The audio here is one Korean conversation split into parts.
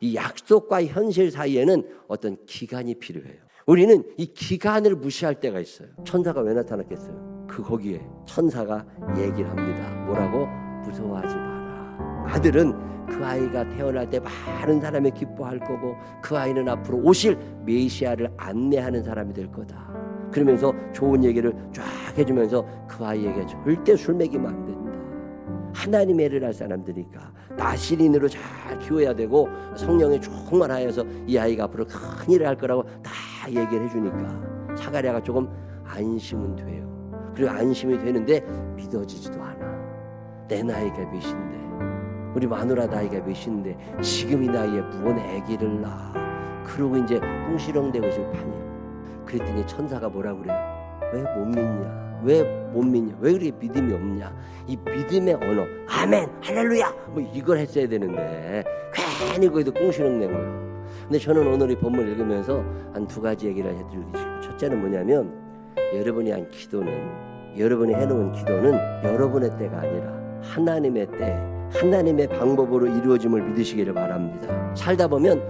이 약속과 현실 사이에는 어떤 기간이 필요해요. 우리는 이 기간을 무시할 때가 있어요. 천사가 왜 나타났겠어요? 거기에 천사가 얘기를 합니다. 뭐라고? 무서워하지 마라. 아들은 그 아이가 태어날 때 많은 사람이 기뻐할 거고 그 아이는 앞으로 오실 메시아를 안내하는 사람이 될 거다. 그러면서 좋은 얘기를 쫙 해주면서 그 아이에게 절대 술 먹이면 안 된다. 하나님의 일을 할 사람들이니까 나시린으로 잘 키워야 되고 성령에 충만하여서 이 아이가 앞으로 큰 일을 할 거라고 다 얘기를 해주니까 사가랴가 조금 안심은 돼요. 그리고 안심이 되는데 믿어지지도 않아. 내 나이가 몇인데, 우리 마누라 나이가 몇인데 지금 이 나이에 무언 아기를 낳아. 그러고 이제 궁시렁대고 있을 판이야. 그랬더니 천사가 뭐라고 그래요? 왜 못 믿냐? 왜 못 믿냐? 왜 그렇게 믿음이 없냐? 이 믿음의 언어, 아멘, 할렐루야, 뭐 이걸 했어야 되는데 괜히 거기도 꿍시렁댄 거예요. 근데 저는 오늘 이 본문 읽으면서 한 두 가지 얘기를 해드리고 싶어요. 첫째는 뭐냐면, 여러분이 한 기도는, 여러분이 해놓은 기도는 여러분의 때가 아니라 하나님의 때, 하나님의 방법으로 이루어짐을 믿으시기를 바랍니다. 살다 보면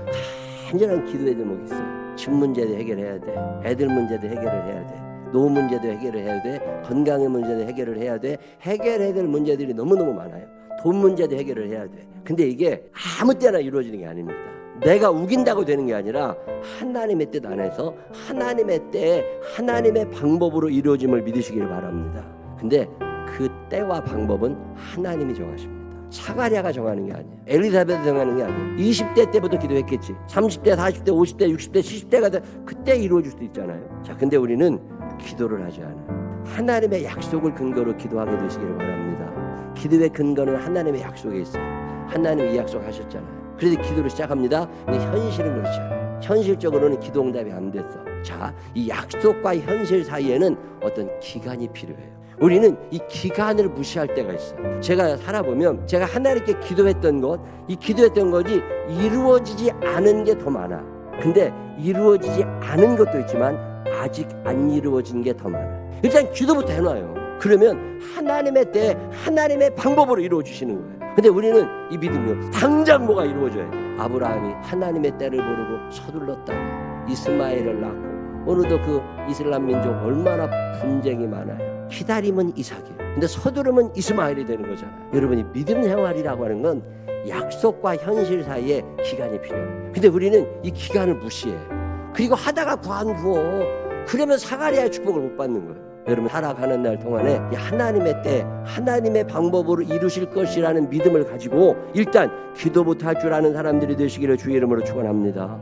간절한 기도의 제목이 있어요. 집 문제도 해결해야 돼, 애들 문제도 해결을 해야 돼, 노후 문제도 해결을 해야 돼, 건강의 문제도 해결을 해야 돼. 해결해야 될 문제들이 너무너무 많아요. 돈 문제도 해결을 해야 돼. 근데 이게 아무 때나 이루어지는 게 아닙니다. 내가 우긴다고 되는 게 아니라 하나님의 뜻 안에서 하나님의 때에 하나님의 방법으로 이루어짐을 믿으시기를 바랍니다. 근데 그 때와 방법은 하나님이 정하십니다. 사가랴가 정하는 게 아니에요. 엘리사벳이 정하는 게 아니에요. 20대 때부터 기도했겠지. 30대, 40대, 50대, 60대, 70대가 돼. 그때 이루어질 수도 있잖아요. 자, 근데 우리는 기도를 하지 않아요. 하나님의 약속을 근거로 기도하게 되시기를 바랍니다. 기도의 근거는 하나님의 약속에 있어요. 하나님이 이 약속 하셨잖아요. 그래서 기도를 시작합니다. 근데 현실은 그렇지 않아요. 현실적으로는 기도 응답이 안 됐어. 자, 이 약속과 현실 사이에는 어떤 기간이 필요해요. 우리는 이 기간을 무시할 때가 있어요. 제가 살아보면 제가 하나님께 기도했던 것, 이 기도했던 것이 이루어지지 않은 게 더 많아. 근데 이루어지지 않은 것도 있지만 아직 안 이루어진 게 더 많아요. 일단 기도부터 해놔요. 그러면 하나님의 때, 하나님의 방법으로 이루어 주시는 거예요. 근데 우리는 이 믿음이 없어. 당장 뭐가 이루어져야 돼. 아브라함이 하나님의 때를 모르고 서둘렀다가 이스마엘을 낳고, 오늘도 그 이슬람 민족 얼마나 분쟁이 많아요. 기다림은 이삭이에요. 근데 서두르면 이스마엘이 되는 거잖아요. 여러분이 믿음 생활이라고 하는 건 약속과 현실 사이에 기간이 필요해요. 근데 우리는 이 기간을 무시해요. 그리고 하다가 구워. 그러면 사가랴의 축복을 못 받는 거예요. 여러분, 살아가는 날 동안에 하나님의 때, 하나님의 방법으로 이루실 것이라는 믿음을 가지고 일단 기도부터 할 줄 아는 사람들이 되시기를 주의 이름으로 축원합니다.